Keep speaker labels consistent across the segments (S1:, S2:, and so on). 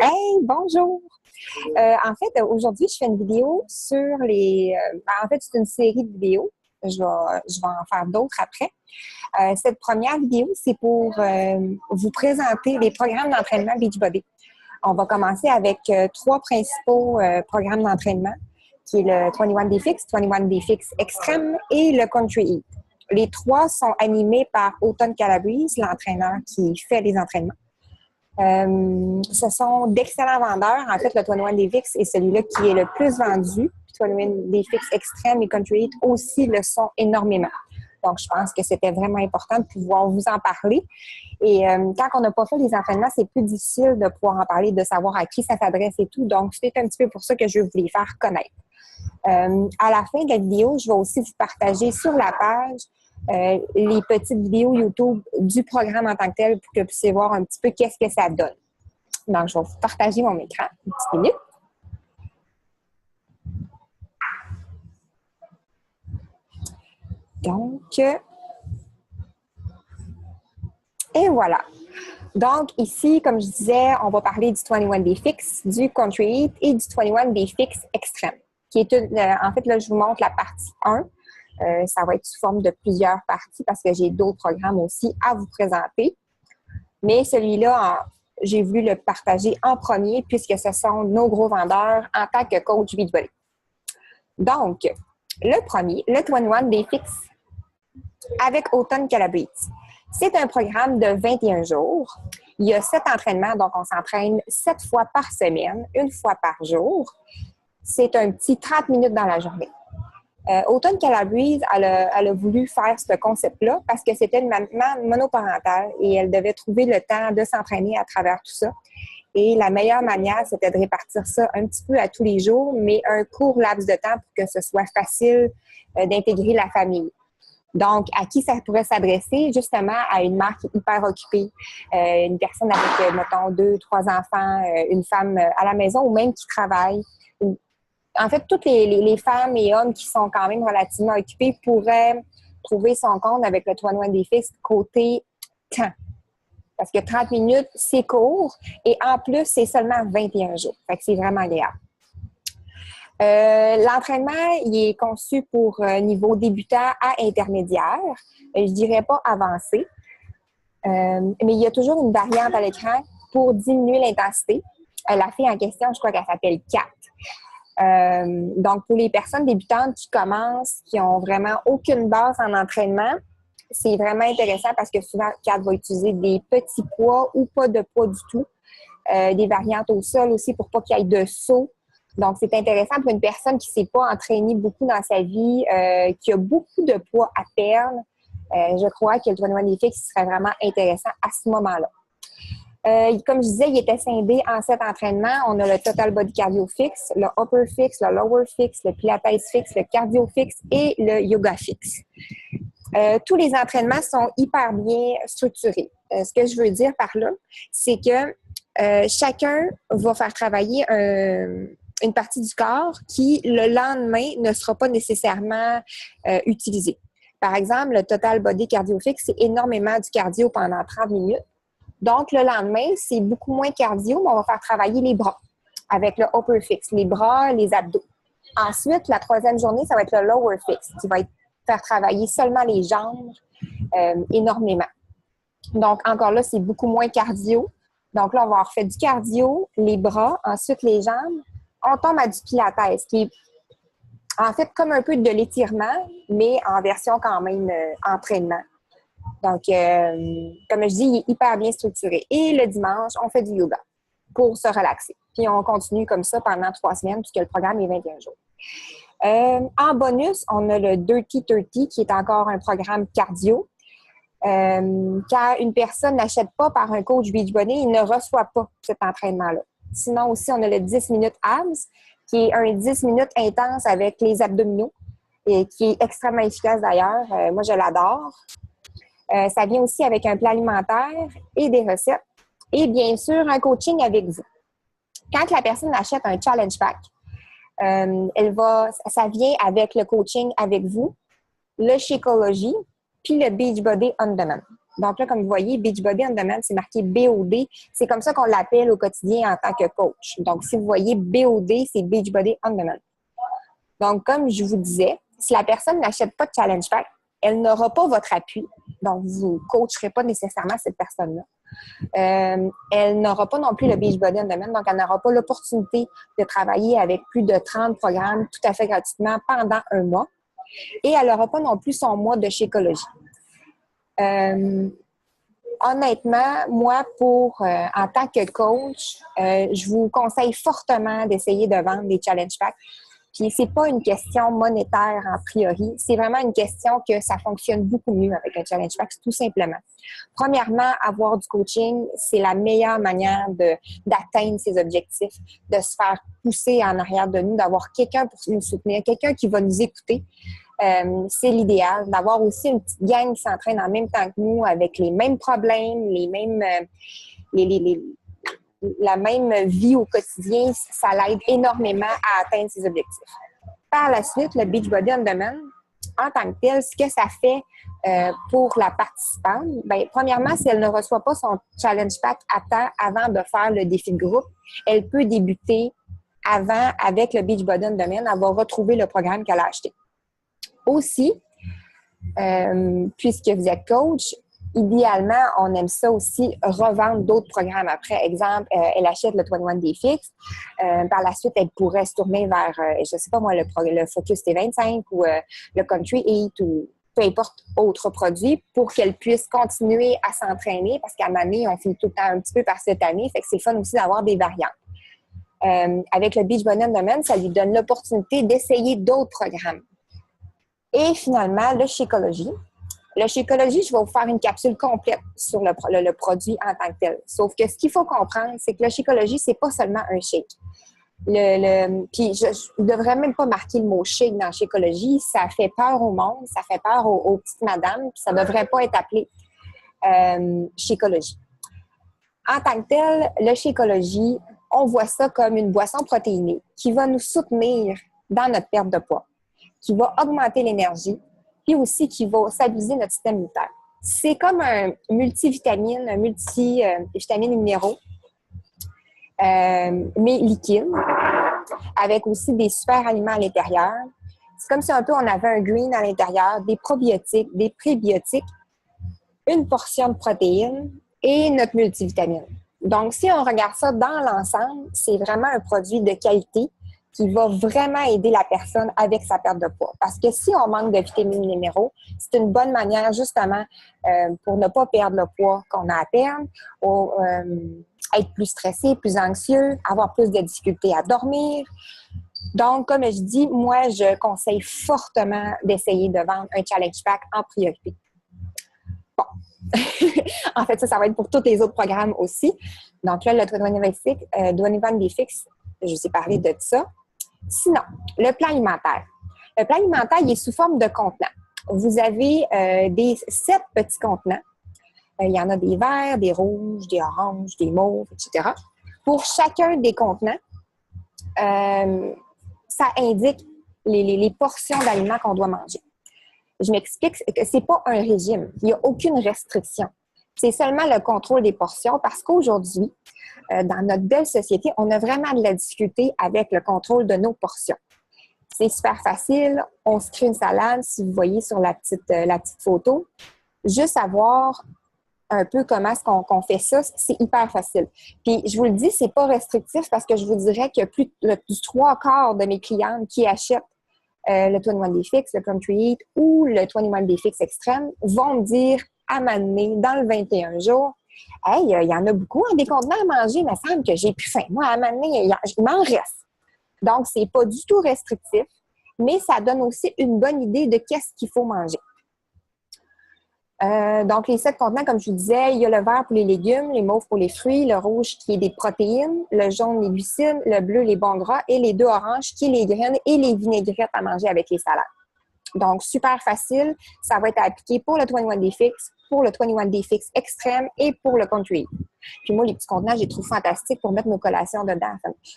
S1: Hey, bonjour! En fait, aujourd'hui, je fais une vidéo sur en fait, c'est une série de vidéos. Je vais en faire d'autres après. Cette première vidéo, c'est pour vous présenter les programmes d'entraînement Beachbody. On va commencer avec trois principaux programmes d'entraînement, qui est le 21 Day Fix, 21 Day Fix Extreme et le Country Eat. Les trois sont animés par Autumn Calabrese, l'entraîneur qui fait les entraînements. Ce sont d'excellents vendeurs. En fait, le 21 Day Fix est celui-là qui est le plus vendu. 21 Day Fix Extreme et Country Eat aussi le sont énormément. Donc, je pense que c'était vraiment important de pouvoir vous en parler. Et quand on n'a pas fait les entraînements, c'est plus difficile de pouvoir en parler, de savoir à qui ça s'adresse et tout. Donc, c'est un petit peu pour ça que je veux vous les faire connaître. À la fin de la vidéo, je vais aussi vous partager sur la page les petites vidéos YouTube du programme en tant que tel pour que vous puissiez voir un petit peu qu'est-ce que ça donne. Donc, je vais vous partager mon écran une petite minute. Donc, et voilà. Donc, ici, comme je disais, on va parler du 21 Day Fix, du Country Eat et du 21 Day Fix Extreme, qui est en fait, là, je vous montre la partie 1. Ça va être sous forme de plusieurs parties parce que j'ai d'autres programmes aussi à vous présenter. Mais celui-là, j'ai voulu le partager en premier puisque ce sont nos gros vendeurs en tant que coach Beachbody. Donc, le premier, le 21 Day Fix avec Autumn Calabrese. C'est un programme de 21 jours. Il y a 7 entraînements, donc on s'entraîne 7 fois par semaine, une fois par jour. C'est un petit 30 minutes dans la journée. Autumn Calabrese, elle a voulu faire ce concept-là parce que c'était une maman monoparentale et elle devait trouver le temps de s'entraîner à travers tout ça. Et la meilleure manière, c'était de répartir ça un petit peu à tous les jours, mais un court laps de temps pour que ce soit facile d'intégrer la famille. Donc, à qui ça pourrait s'adresser? Justement, à une mère qui est hyper occupée, une personne avec, mettons, 2, 3 enfants, une femme à la maison ou même qui travaille. En fait, toutes les femmes et hommes qui sont quand même relativement occupés pourraient trouver son compte avec le 21 Day Fix côté temps. Parce que 30 minutes, c'est court et en plus, c'est seulement 21 jours. Fait que c'est vraiment agréable. L'entraînement, il est conçu pour niveau débutant à intermédiaire. Je dirais pas avancé. Mais il y a toujours une variante à l'écran pour diminuer l'intensité. La fille en question, je crois qu'elle s'appelle Kat. Donc, pour les personnes débutantes qui commencent, qui n'ont vraiment aucune base en entraînement, c'est vraiment intéressant parce que souvent, Kat va utiliser des petits poids ou pas de poids du tout. Des variantes au sol aussi pour pas qu'il y ait de saut. Donc, c'est intéressant pour une personne qui ne s'est pas entraînée beaucoup dans sa vie, qui a beaucoup de poids à perdre. Je crois que le 21 Day Fix serait vraiment intéressant à ce moment-là. Comme je disais, il était scindé en 7 entraînements. On a le Total Body Cardio Fix, le Upper Fix, le Lower Fix, le Pilates Fix, le Cardio Fix et le Yoga Fix. Tous les entraînements sont hyper bien structurés. Ce que je veux dire par là, c'est que chacun va faire travailler une partie du corps qui, le lendemain, ne sera pas nécessairement utilisée. Par exemple, le Total Body Cardio Fix, c'est énormément du cardio pendant 30 minutes. Donc, le lendemain, c'est beaucoup moins cardio, mais on va faire travailler les bras avec le Upper Fix, les bras, les abdos. Ensuite, la troisième journée, ça va être le Lower Fix qui va faire travailler seulement les jambes énormément. Donc, encore là, c'est beaucoup moins cardio. Donc là, on va avoir fait du cardio, les bras, ensuite les jambes. On tombe à du pilates, qui est en fait comme un peu de l'étirement, mais en version quand même entraînement. Donc, comme je dis, il est hyper bien structuré. Et le dimanche, on fait du yoga pour se relaxer. Puis, on continue comme ça pendant 3 semaines puisque le programme est 21 jours. En bonus, on a le Dirty 30 qui est encore un programme cardio. Quand une personne n'achète pas par un coach Beachbody, il ne reçoit pas cet entraînement-là. Sinon aussi, on a le 10 minutes abs, qui est un 10 minutes intense avec les abdominaux et qui est extrêmement efficace d'ailleurs. Moi, je l'adore. Ça vient aussi avec un plan alimentaire et des recettes. Et bien sûr, un coaching avec vous. Quand la personne achète un challenge pack, ça vient avec le coaching avec vous, le Shakeology, puis le Beachbody On Demand. Donc là, comme vous voyez, Beachbody On Demand, c'est marqué BOD. C'est comme ça qu'on l'appelle au quotidien en tant que coach. Donc, si vous voyez BOD, c'est Beachbody On Demand. Donc, comme je vous disais, si la personne n'achète pas de Challenge Pack, elle n'aura pas votre appui. Donc, vous ne coacherez pas nécessairement cette personne-là. Elle n'aura pas non plus le Beachbody On Demand, donc elle n'aura pas l'opportunité de travailler avec plus de 30 programmes tout à fait gratuitement pendant un mois. Et elle n'aura pas non plus son mois de Shakeology. Honnêtement, moi, en tant que coach, je vous conseille fortement d'essayer de vendre des Challenge Packs. Puis, c'est pas une question monétaire en priori. C'est vraiment une question que ça fonctionne beaucoup mieux avec un Challenge Pack, tout simplement. Premièrement, avoir du coaching, c'est la meilleure manière d'atteindre ses objectifs, de se faire pousser en arrière de nous, d'avoir quelqu'un pour nous soutenir, quelqu'un qui va nous écouter. C'est l'idéal. D'avoir aussi une petite gang qui s'entraîne en même temps que nous, avec les mêmes problèmes, les mêmes... la même vie au quotidien, ça l'aide énormément à atteindre ses objectifs. Par la suite, le Beachbody On Demand, en tant que tel, ce que ça fait pour la participante, bien, premièrement, si elle ne reçoit pas son Challenge Pack à temps avant de faire le défi de groupe, elle peut débuter avant avec le Beachbody On Demand. Elle va retrouver le programme qu'elle a acheté. Aussi, puisque vous êtes coach, idéalement, on aime ça aussi, revendre d'autres programmes après. Exemple, elle achète le 21 Day Fix. Par la suite, elle pourrait se tourner vers, je ne sais pas moi, le Focus T25 ou le Country Eat ou peu importe autre produit pour qu'elle puisse continuer à s'entraîner parce qu'à ma année, on finit tout le temps un petit peu par cette année. Fait que c'est fun aussi d'avoir des variantes. Avec le Beachbody On Demand, ça lui donne l'opportunité d'essayer d'autres programmes. Et finalement, le Shakeology. Le Shakeology, je vais vous faire une capsule complète sur le produit en tant que tel. Sauf que ce qu'il faut comprendre, c'est que le Shakeology, c'est pas seulement un shake. Puis je ne devrais même pas marquer le mot shake dans Shakeology. Ça fait peur au monde, ça fait peur aux petites madames, puis ça ne devrait pas être appelé Shakeology. En tant que tel, le Shakeology, on voit ça comme une boisson protéinée qui va nous soutenir dans notre perte de poids, qui va augmenter l'énergie, puis aussi qui va stabiliser notre système immunitaire. C'est comme un multivitamine, un multivitamine minéraux, mais liquide, avec aussi des super aliments à l'intérieur. C'est comme si un peu on avait un green à l'intérieur, des probiotiques, des prébiotiques, une portion de protéines et notre multivitamine. Donc, si on regarde ça dans l'ensemble, c'est vraiment un produit de qualité qui va vraiment aider la personne avec sa perte de poids. Parce que si on manque de vitamines et minéraux, c'est une bonne manière justement pour ne pas perdre le poids qu'on a à perdre, ou être plus stressé, plus anxieux, avoir plus de difficultés à dormir. Donc, comme je dis, moi, je conseille fortement d'essayer de vendre un Challenge Pack en priorité. Bon. En fait, ça va être pour tous les autres programmes aussi. Donc là, le 21 Day Fix, je vous ai parlé de ça. Sinon, le plan alimentaire. Le plan alimentaire, il est sous forme de contenants. Vous avez 7 petits contenants. Il y en a des verts, des rouges, des oranges, des mauves, etc. Pour chacun des contenants, ça indique les portions d'aliments qu'on doit manger. Je m'explique que ce n'est pas un régime. Il n'y a aucune restriction. C'est seulement le contrôle des portions parce qu'aujourd'hui, dans notre belle société, on a vraiment de la difficulté avec le contrôle de nos portions. C'est super facile. On se crée une salade, si vous voyez sur la petite photo. Juste savoir un peu comment est-ce qu'on fait ça, c'est hyper facile. Puis, je vous le dis, c'est pas restrictif parce que je vous dirais qu'il y a plus du 3/4 de mes clientes qui achètent le 21 Day Fix, le Country Eat ou le 21 Day Fix Extreme vont me dire à m'amener dans le 21 jours, « Hey, il y en a beaucoup, des contenants à manger, il me semble que j'ai plus faim. Moi, à m'amener, il m'en reste. » Donc, c'est pas du tout restrictif, mais ça donne aussi une bonne idée de qu'est-ce qu'il faut manger. Donc, les 7 contenants, comme je vous disais, il y a le vert pour les légumes, les mauves pour les fruits, le rouge qui est des protéines, le jaune les glucides, le bleu les bons gras et les 2 oranges qui est les graines et les vinaigrettes à manger avec les salades. Donc, super facile. Ça va être appliqué pour le 21 Day Fix, pour le 21 Day Fix Extreme et pour le Country. Puis moi, les petits contenants, je les trouve fantastiques pour mettre nos collations dedans.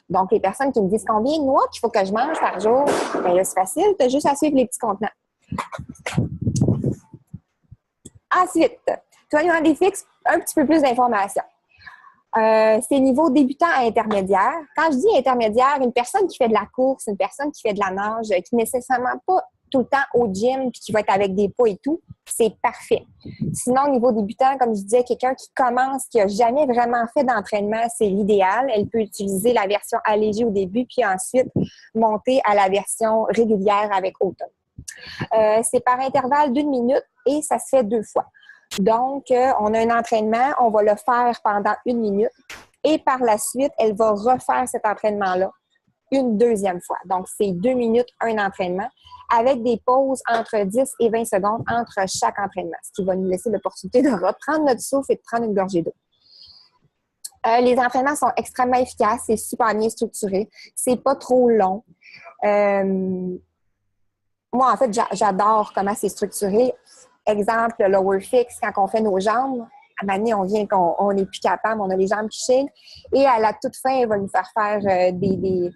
S1: Donc, les personnes qui me disent combien de noix qu'il faut que je mange par jour, bien là, c'est facile. Tu as juste à suivre les petits contenants. Ensuite, 21 Day Fix, un petit peu plus d'informations. C'est niveau débutant à intermédiaire. Quand je dis intermédiaire, une personne qui fait de la course, une personne qui fait de la nage, qui n'est nécessairement pas tout le temps au gym puis qui va être avec des poids et tout, c'est parfait. Sinon, au niveau débutant, comme je disais, quelqu'un qui commence, qui n'a jamais vraiment fait d'entraînement, c'est l'idéal. Elle peut utiliser la version allégée au début puis ensuite monter à la version régulière avec automne. C'est par intervalle d'1 minute et ça se fait 2 fois. Donc, on a un entraînement, on va le faire pendant 1 minute et par la suite, elle va refaire cet entraînement-là une deuxième fois. Donc, c'est 2 minutes, un entraînement avec des pauses entre 10 et 20 secondes entre chaque entraînement, ce qui va nous laisser l'opportunité de reprendre notre souffle et de prendre une gorgée d'eau. Les entraînements sont extrêmement efficaces, c'est super bien structuré, c'est pas trop long. Moi, en fait, j'adore comment c'est structuré. Exemple, le lower fix, quand on fait nos jambes, à un moment donné, on vient qu'on n'est plus capable, on a les jambes qui chignent. Et à la toute fin, elle va nous faire faire des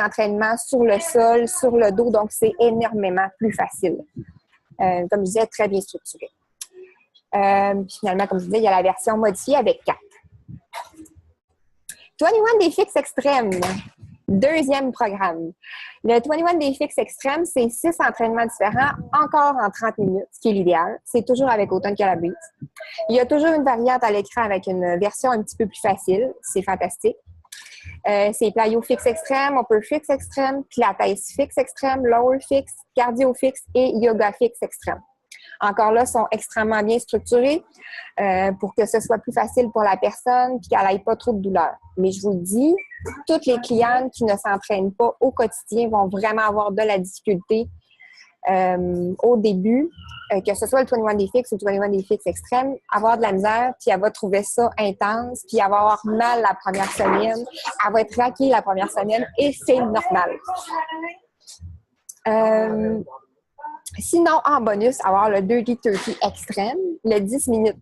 S1: entraînements sur le sol, sur le dos. Donc, c'est énormément plus facile. Comme je disais, très bien structuré. Puis finalement, comme je disais, il y a la version modifiée avec 4. 21 Day Fix Extrême. Deuxième programme. Le 21 Day Fix Extrême, c'est 6 entraînements différents, encore en 30 minutes, ce qui est l'idéal. C'est toujours avec Autumn Calabrese. Il y a toujours une variante à l'écran avec une version un petit peu plus facile. C'est fantastique. C'est Plyo Fix Extrême, Upper Fix Extrême, Pilates Fix Extrême, Lower Fix, Cardio Fix et Yoga Fix Extrême. Encore là, sont extrêmement bien structurés pour que ce soit plus facile pour la personne et qu'elle n'ait pas trop de douleur. Mais je vous le dis, toutes les clientes qui ne s'entraînent pas au quotidien vont vraiment avoir de la difficulté au début, que ce soit le 21 Day Fix ou le 21 Day Fix Extrême, avoir de la misère, puis elle va trouver ça intense, puis elle va avoir mal la première semaine, elle va être raquée la première semaine et c'est normal. Sinon, en bonus, avoir le Dirty 30 extrême, le 10 minutes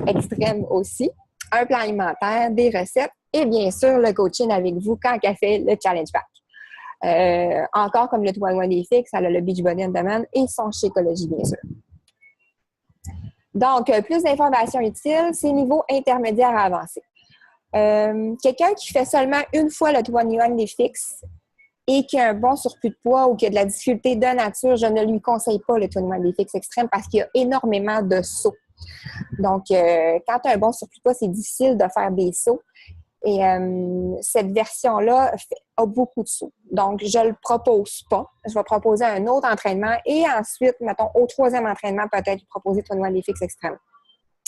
S1: extrême aussi, un plan alimentaire, des recettes et bien sûr le coaching avec vous quand elle fait le Challenge Pack. Encore comme le 21 Day Fix, elle a le Beachbody on Demand et son Shakeology, bien sûr. Donc, plus d'informations utiles, c'est niveau intermédiaire à avancé. Quelqu'un qui fait seulement une fois le 21 Day Fix et qui a un bon surplus de poids ou qui a de la difficulté de nature, je ne lui conseille pas le 21 Day Fix Extrême parce qu'il y a énormément de sauts. Donc, quand tu as un bon surplus de poids, c'est difficile de faire des sauts. Et cette version-là a beaucoup de sauts. Donc, je ne le propose pas. Je vais proposer un autre entraînement et ensuite, mettons, au 3e entraînement, peut-être proposer le 21 Day Fix Extrême.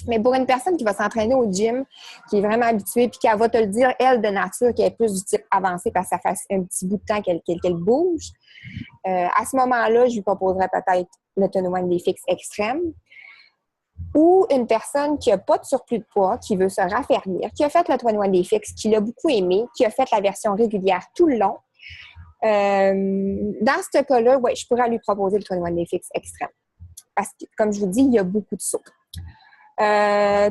S1: Mais pour une personne qui va s'entraîner au gym, qui est vraiment habituée, puis qu'elle va te le dire, elle, de nature, qui est plus du type avancé parce que ça fait un petit bout de temps qu'elle bouge, à ce moment-là, je lui proposerais peut-être le 21 Day Fix Extrême. Ou une personne qui n'a pas de surplus de poids, qui veut se raffermir, qui a fait le 21 Day Fix, qui l'a beaucoup aimé, qui a fait la version régulière tout le long. Dans ce cas-là, ouais, je pourrais lui proposer le 21 Day Fix Extrême. Parce que, comme je vous dis, il y a beaucoup de sauts.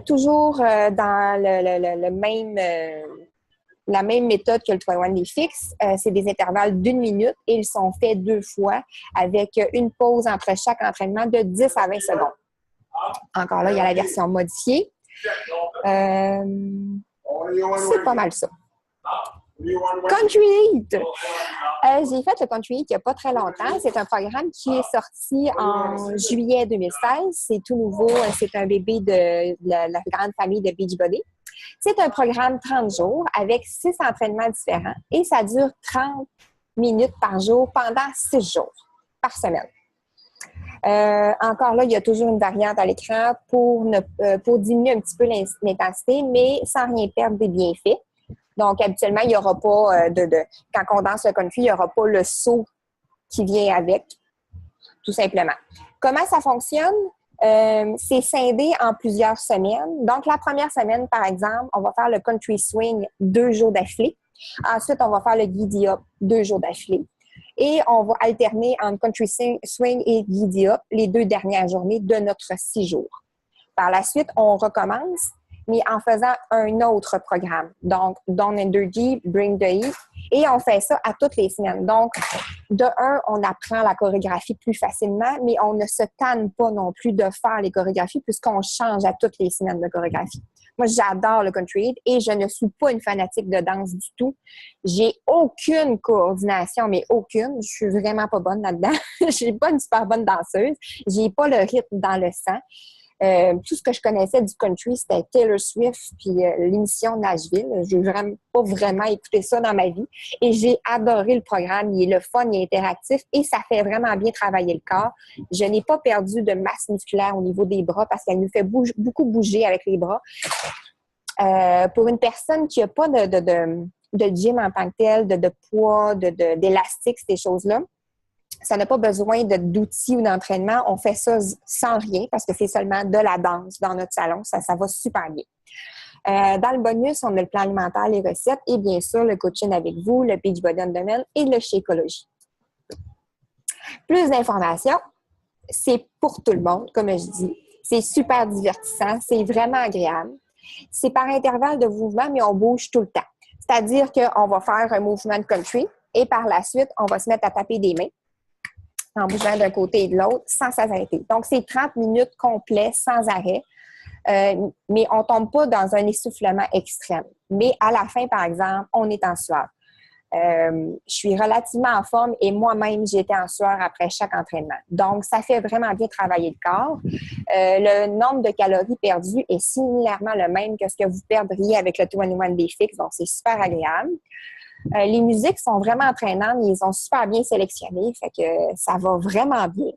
S1: Toujours dans la même méthode que le 21 Day Fix, c'est des intervalles d'1 minute et ils sont faits 2 fois avec une pause entre chaque entraînement de 10 à 20 secondes. Encore là, il y a la version modifiée. C'est pas mal ça. Country Heat. J'ai fait le Country Heat il n'y a pas très longtemps. C'est un programme qui est sorti en juillet 2016. C'est tout nouveau. C'est un bébé de la grande famille de Beachbody. C'est un programme 30 jours avec 6 entraînements différents et ça dure 30 minutes par jour pendant 6 jours par semaine. Encore là, il y a toujours une variante à l'écran pour diminuer un petit peu l'intensité, mais sans rien perdre des bienfaits. Donc, habituellement, il n'y aura pas quand on danse le country, il n'y aura pas le saut qui vient avec, tout simplement. Comment ça fonctionne? C'est scindé en plusieurs semaines. Donc, la première semaine, par exemple, on va faire le country swing 2 jours d'affilée. Ensuite, on va faire le giddy up 2 jours d'affilée. Et on va alterner entre country swing et giddy up les 2 dernières journées de notre 6 jours. Par la suite, on recommence, mais en faisant un autre programme. Donc, Down and Dirty, Bring the Heat. Et on fait ça à toutes les semaines. Donc, de un, on apprend la chorégraphie plus facilement, mais on ne se tanne pas non plus de faire les chorégraphies puisqu'on change à toutes les semaines de chorégraphie. Moi, j'adore le country et je ne suis pas une fanatique de danse du tout. J'ai aucune coordination, mais aucune. Je suis vraiment pas bonne là-dedans. Je suis pas une super bonne danseuse. J'ai pas le rythme dans le sang. Tout ce que je connaissais du country, c'était Taylor Swift puis l'émission Nashville. J'ai vraiment pas vraiment écouté ça dans ma vie. Et j'ai adoré le programme. Il est le fun, il est interactif et ça fait vraiment bien travailler le corps. Je n'ai pas perdu de masse musculaire au niveau des bras parce qu'elle nous fait beaucoup bouger avec les bras. Pour une personne qui n'a pas de gym en tant que tel, de poids, d'élastique, ces choses-là, ça n'a pas besoin d'outils ou d'entraînement. On fait ça sans rien parce que c'est seulement de la danse dans notre salon. Ça va super bien. Dans le bonus, on a le plan alimentaire, les recettes et bien sûr le coaching avec vous, le Beachbody on Demand et le Shakeology. Plus d'informations, c'est pour tout le monde, comme je dis. C'est super divertissant, c'est vraiment agréable. C'est par intervalle de mouvement, mais on bouge tout le temps. C'est-à-dire qu'on va faire un mouvement de country et par la suite, on va se mettre à taper des mains en bougeant d'un côté et de l'autre sans s'arrêter. Donc, c'est 30 minutes complets sans arrêt, mais on ne tombe pas dans un essoufflement extrême. Mais à la fin, par exemple, on est en sueur. Je suis relativement en forme et moi-même, j'étais en sueur après chaque entraînement. Donc, ça fait vraiment bien travailler le corps. Le nombre de calories perdues est similairement le même que ce que vous perdriez avec le 21 Day Fix, donc c'est super agréable. Les musiques sont vraiment entraînantes, ils sont super bien sélectionnées, fait que ça va vraiment bien.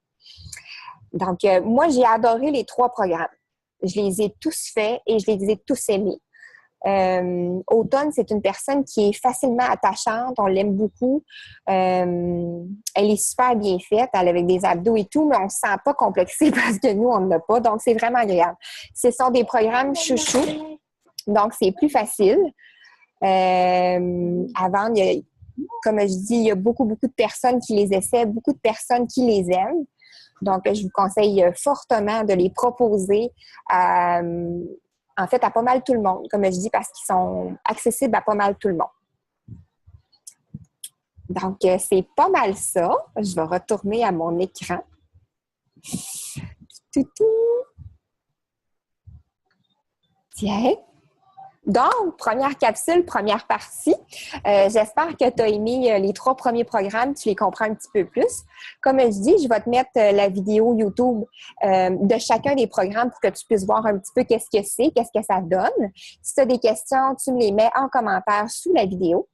S1: Donc, moi, j'ai adoré les 3 programmes. Je les ai tous faits et je les ai tous aimés. Automne, c'est une personne qui est facilement attachante, on l'aime beaucoup. Elle est super bien faite, elle est avec des abdos et tout, mais on ne se sent pas complexé parce que nous, on ne l'a pas, donc c'est vraiment agréable. Ce sont des programmes chouchou, donc c'est plus facile. Avant, comme je dis, il y a beaucoup de personnes qui les essaient, beaucoup de personnes qui les aiment. Donc, je vous conseille fortement de les proposer en fait, à pas mal tout le monde, comme je dis, parce qu'ils sont accessibles à pas mal tout le monde. Donc, c'est pas mal ça. Je vais retourner à mon écran. Tiens. Donc, première capsule, première partie. J'espère que tu as aimé les 3 premiers programmes, tu les comprends un petit peu plus. Comme je dis, je vais te mettre la vidéo YouTube de chacun des programmes pour que tu puisses voir un petit peu qu'est-ce que c'est, qu'est-ce que ça donne. Si tu as des questions, tu me les mets en commentaire sous la vidéo.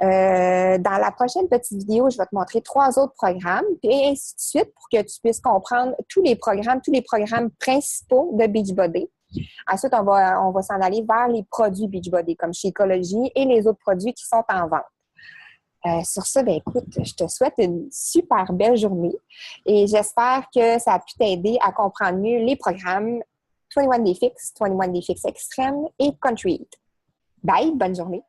S1: Dans la prochaine petite vidéo, je vais te montrer 3 autres programmes, et ainsi de suite pour que tu puisses comprendre tous les programmes principaux de Beachbody. Ensuite, on va s'en aller vers les produits Beachbody, comme Shakeology et les autres produits qui sont en vente. Sur ça, écoute, je te souhaite une super belle journée et j'espère que ça a pu t'aider à comprendre mieux les programmes 21 Day Fix, 21 Day Fix Extreme et Country Eat. Bye, bonne journée!